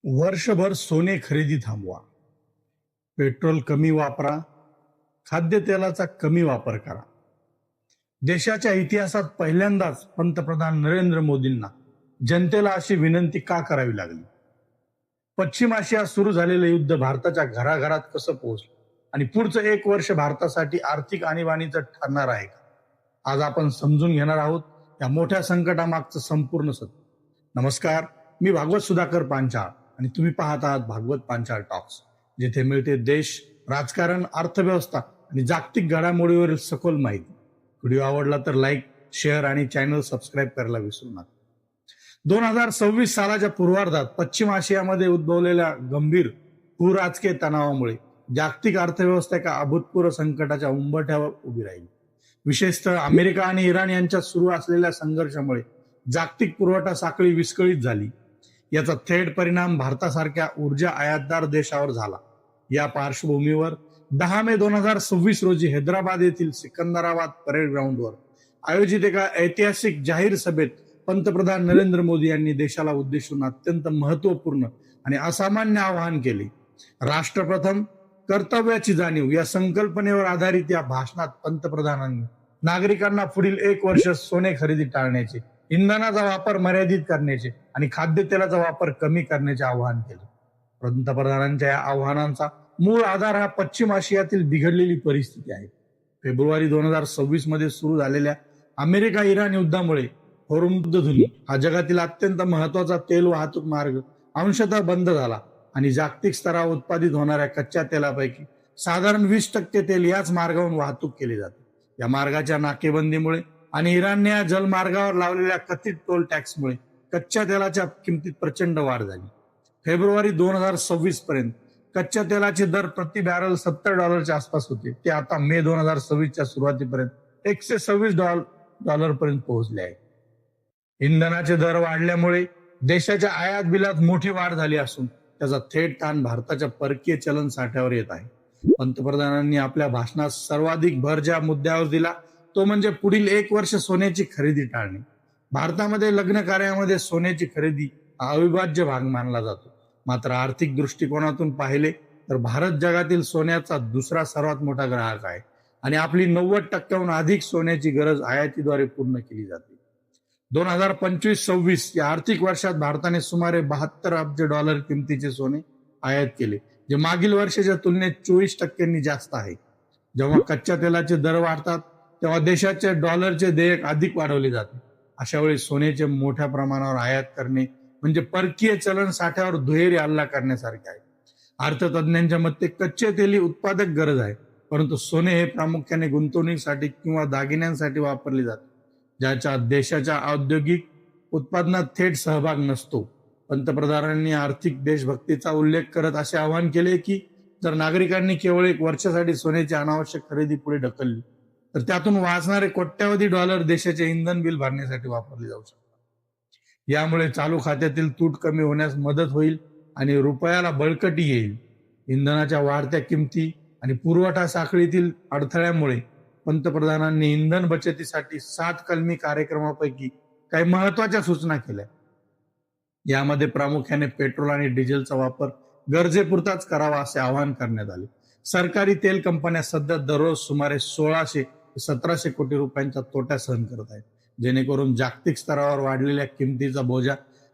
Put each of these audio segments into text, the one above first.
वर्षभर सोने खरेदी थांबवा, पेट्रोल कमी वापरा, खाद्यतेलाचा कमी वापर करा. देशाच्या इतिहासात पहिल्यांदाच पंतप्रधान नरेंद्र मोदींना जनतेला अशी विनंती का करावी लागली? पश्चिम आशियात सुरू झालेलं युद्ध भारताच्या घराघरात कसं पोहोचलं आणि पुढचं एक वर्ष भारतासाठी आर्थिक आणीबाणीचं ठरणार आहे का? आज आपण समजून घेणार आहोत या मोठ्या संकटामागचं संपूर्ण सत्य. नमस्कार, मी भागवत सुधाकर पांचाळ आणि तुम्ही पाहत आहात भागवत पांचाळ टॉक्स, जिथे मिळते देश, राजकारण, अर्थव्यवस्था आणि जागतिक घडामोडीवरील सखोल माहिती. व्हिडिओ आवडला तर लाईक, शेअर आणि चॅनल सबस्क्राईब करायला विसरू नका. 2026 सालाच्या पूर्वार्धात पश्चिम आशियामध्ये उद्भवलेल्या गंभीर भूराजकीय तणावामुळे जागतिक अर्थव्यवस्था एका अभूतपूर्व संकटाच्या उंबरठ्यावर उभी राहिली. विशेषतः अमेरिका आणि इराण यांच्यात सुरू असलेल्या संघर्षामुळे जागतिक पुरवठा साखळी विस्कळीत झाली. याचा थेट परिणाम भारतासारख्या ऊर्जा आयातदार देशावर झाला. या पार्श्वभूमीवर 10 मे 2026 रोजी हैदराबाद येथील सिकंदराबाद परेड ग्राउंडवर आयोजित एका ऐतिहासिक जाहीर सभेत पंतप्रधान नरेंद्र मोदी यांनी देशाला उद्देशून अत्यंत महत्वपूर्ण आणि असामान्य आवाहन केले. राष्ट्रप्रथम, कर्तव्याची जाणीव या संकल्पनेवर आधारित या भाषणात पंतप्रधानांनी नागरिकांना पुढील एक वर्ष सोने खरेदी टाळण्याचे, इंधनाचा वापर मर्यादित करण्याचे आणि खाद्यतेलाचा वापर कमी करण्याचे आवाहन केले. पंतप्रधानांच्या या आवाहनांचा मूळ आधार हा पश्चिम आशियातील बिघडलेली परिस्थिती आहे. फेब्रुवारी 2026 मध्ये सुरू झालेल्या अमेरिका इराण युद्धामुळे होर्मुझ हा जगातील अत्यंत महत्वाचा तेल वाहतूक मार्ग अंशतः बंद झाला आणि जागतिक स्तरावर उत्पादित होणाऱ्या कच्च्या तेलापैकी साधारण 20% तेल याच मार्गावरून वाहतूक केली जाते. या मार्गाच्या नाकेबंदीमुळे आणि इराणने या जलमार्गावर लावलेल्या कथित टोल टॅक्समुळे कच्च्या तेलाच्या किमतीत प्रचंड वाढ झाली. फेब्रुवारी 2026 पर्यंत कच्च्या तेलाचे दर प्रति बॅरल $70च्या आसपास होते. ते आता मे 2026च्या सुरुवातीपर्यंत $126 पर्यंत पोहोचले आहे. इंधनाचे दर वाढल्यामुळे देशाच्या आयात बिलात मोठी वाढ झाली असून त्याचा थेट ताण भारताच्या परकीय चलन साठ्यावर येत आहे. पंतप्रधानांनी आपल्या भाषणात सर्वाधिक भर ज्या मुद्द्यावर दिला तो म्हणजे पुढील एक वर्ष सोन्याची खरेदी टाळणे. भारतामध्ये लग्न कार्यामध्ये सोन्याची खरेदी हा अविभाज्य भाग मानला जातो. मात्र आर्थिक दृष्टिकोनातून पाहिले तर भारत जगातील सोन्याचा दुसरा सर्वात मोठा ग्राहक आहे आणि आपली 90%हून अधिक सोन्याची गरज आयातीद्वारे पूर्ण केली जाते. 2025-26 या आर्थिक वर्षात भारताने सुमारे $72 अब्ज किमतीचे सोने आयात केले, जे मागील वर्षाच्या तुलनेत 24% जास्त आहे. जेव्हा कच्च्या तेलाचे दर वाढतात तेव्हा देशाचे डॉलरचे देयक अधिक वाढवले जाते. अशा वेळी सोन्याचे मोठ्या प्रमाणावर आयात करणे म्हणजे परकीय चलन साठ्यावर दुहेरी हल्ला करण्यासारखे आहे. अर्थतज्ञांच्या मते कच्चे तेल ही उत्पादक गरज आहे, परंतु सोने हे प्रामुख्याने गुंतवणुकीसाठी किंवा दागिन्यांसाठी वापरले जाते, ज्याच्या देशाच्या औद्योगिक उत्पादनात थेट सहभाग नसतो. पंतप्रधानांनी आर्थिक देशभक्तीचा उल्लेख करत असे आवाहन केले की जर नागरिकांनी केवळ एक वर्षासाठी सोन्याची अनावश्यक खरेदी पुढे ढकलली तर त्यातून वाचणारे कोट्यावधी डॉलर देशाचे इंधन बिल भरण्यासाठी वापरले जाऊ शकतात. यामुळे चालू खात्यातील तूट कमी होण्यास मदत होईल आणि रुपयाला बळकटी येईल. इंधनाच्या वाढत्या किमती आणि पुरवठा साखळीतील अडथळ्यामुळे पंतप्रधानांनी इंधन बचतीसाठी 7 कलमी कार्यक्रमापैकी काही महत्वाच्या सूचना केल्या. यामध्ये प्रामुख्याने पेट्रोल आणि डिझेलचा वापर गरजेपुरताच करावा असे आवाहन करण्यात आले. सरकारी तेल कंपन्या सध्या दररोज सुमारे 1600 ते 1700 कोटी रुपयांचा तोटा सहन करत आहेत, जेणेकरून जागतिक स्तरावर वाढलेल्या किमतीचा बोजा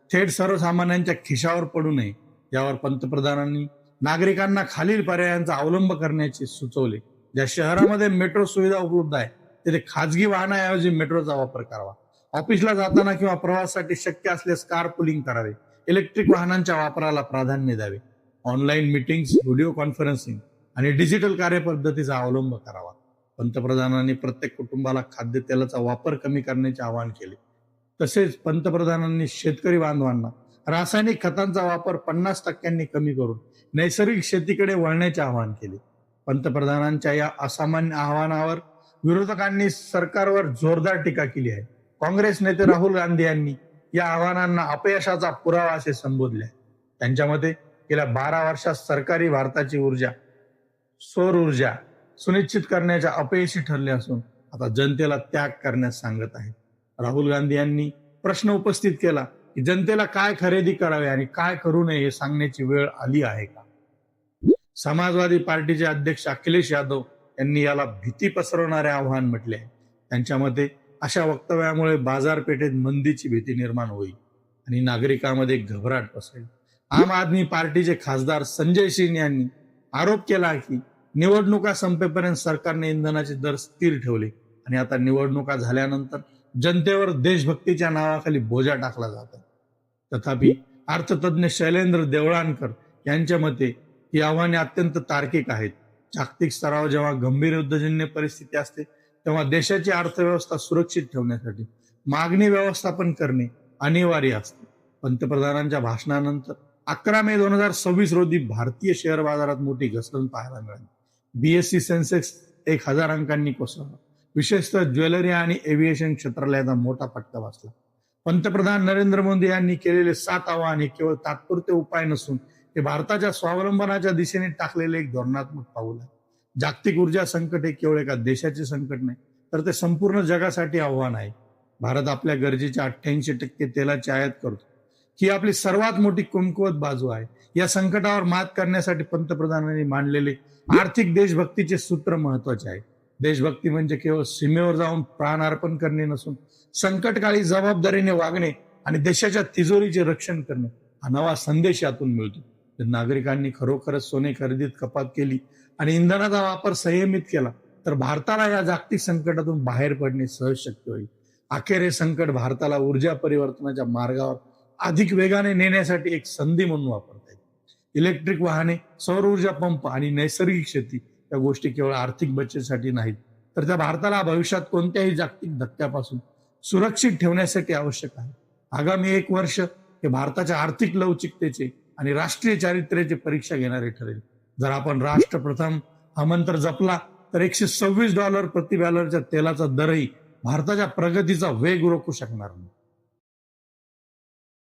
थेट सर्वसामान्यांच्या खिशावर पडू नये. यावर पंतप्रधानांनी नागरिकांना खालील पर्यायांचा अवलंब करण्याचे सुचवले. ज्या शहरामध्ये मेट्रो सुविधा उपलब्ध आहे तिथे खाजगी वाहनाऐवजी मेट्रोचा वापर करावा. ऑफिसला जाताना किंवा प्रवासासाठी शक्य असल्यास कार पुलिंग करावे. इलेक्ट्रिक वाहनांच्या वापराला प्राधान्य द्यावे. ऑनलाईन मीटिंग्स, व्हिडिओ कॉन्फरन्सिंग आणि डिजिटल कार्यपद्धतीचा अवलंब करावा. पंतप्रधानांनी प्रत्येक कुटुंबाला खाद्यतेलाचा वापर कमी करण्याचे आवाहन केले. तसेच पंतप्रधानांनी शेतकरी बांधवांना रासायनिक खतांचा वापर 50% कमी करून नैसर्गिक शेतीकडे वळण्याचे आवाहन केले. पंतप्रधानांच्या या असामान्य आवाहनावर विरोधकांनी सरकारवर जोरदार टीका केली आहे. काँग्रेस नेते राहुल गांधी यांनी या आव्हानांना अपयशाचा पुरावा असे संबोधले आहे. त्यांच्या मते गेल्या 12 वर्षात सरकारी भारताची ऊर्जा, सौर ऊर्जा सुनिश्चित करण्याच्या अपयशी ठरले असून आता जनतेला त्याग करण्यास सांगत आहेत. राहुल गांधी यांनी प्रश्न उपस्थित केला की जनतेला काय खरेदी करावे आणि काय करू नये हे सांगण्याची वेळ आली आहे का? समाजवादी पार्टीचे अध्यक्ष अखिलेश यादव यांनी याला भीती पसरवणारे आव्हान म्हटले आहे. त्यांच्या मते अशा वक्तव्यामुळे बाजारपेठेत मंदीची भीती निर्माण होईल आणि नागरिकांमध्ये घबराट पसरेल. आम आदमी पार्टीचे खासदार संजय सिंह यांनी आरोप केला की निवडणुका संपेपर्यंत सरकारने इंधनाचे दर स्थिर ठेवले आणि आता निवडणुका झाल्यानंतर जनतेवर देशभक्तीच्या नावाखाली बोजा टाकला जात आहे. तथापि अर्थतज्ञ शैलेंद्र देवळानकर यांच्या मते ही आव्हाने अत्यंत तार्किक आहेत. जागतिक स्तरावर जेव्हा गंभीर युद्धजन्य परिस्थिती असते तेव्हा देशाची अर्थव्यवस्था सुरक्षित ठेवण्यासाठी मागणी व्यवस्थापन करणे अनिवार्य असते. पंतप्रधानांच्या भाषणानंतर 11 मे 2026 रोजी भारतीय शेअर बाजारात मोठी घसरण पाहायला मिळाली. BSE सेन्सेक्स 1000 अंकांनी कोसळला. विशेषतः ज्वेलरी आणि एव्हिएशन क्षेत्राला याचा मोठा फटका बसला. पंतप्रधान नरेंद्र मोदी यांनी केलेले 7 आवाहन केवळ तात्पुरते उपाय नसून हे भारताच्या स्वावलंबनाच्या दिशेने टाकलेले एक धोरणात्मक पाऊल आहे. जागतिक ऊर्जा संकट हे केवळ एका देशाचे संकट नाही तर ते संपूर्ण जगासाठी आव्हान आहे. भारत आपल्या गरजेच्या 88% तेलाची आयात करतो. ही आपली सर्वात मोठी कमकुवत बाजू आहे. या संकटावर मात करण्यासाठी पंतप्रधानांनी मांडलेले आर्थिक देशभक्तीचे सूत्र महत्वाचे आहे. देशभक्ती म्हणजे केवळ सीमेवर जाऊन प्राण अर्पण करणे नसून संकटकाळी जबाबदारीने वागणे आणि देशाच्या तिजोरीचे रक्षण करणे हा नवा संदेश यातून मिळतो. जर नागरिकांनी खरोखरच सोने खरेदीत कपात केली आणि इंधनाचा वापर संयमित केला तर भारताला या जागतिक संकटातून बाहेर पडणे सहज शक्य होईल. अखेर हे संकट भारताला ऊर्जा परिवर्तनाच्या मार्गावर अधिक वेगाने नेण्यासाठी एक संधी म्हणून वापरता येईल. इलेक्ट्रिक वाहने, सौर ऊर्जा पंप आणि नैसर्गिक शेती या गोष्टी केवळ आर्थिक बचतीसाठी नाहीत तर त्या भारताला भविष्यात कोणत्याही जागतिक धक्क्यापासून सुरक्षित ठेवण्यासाठी आवश्यक आहे. आगामी 1 वर्ष हे भारताच्या आर्थिक लवचिकतेचे आणि राष्ट्रीय चारित्र्याची परीक्षा घेणारे ठरेल. जर आपण राष्ट्र प्रथम हा मंत्र जपला तर $126 प्रति बॅलरच्या तेलाचा दरही भारताच्या प्रगतीचा वेग रोखू शकणार नाही.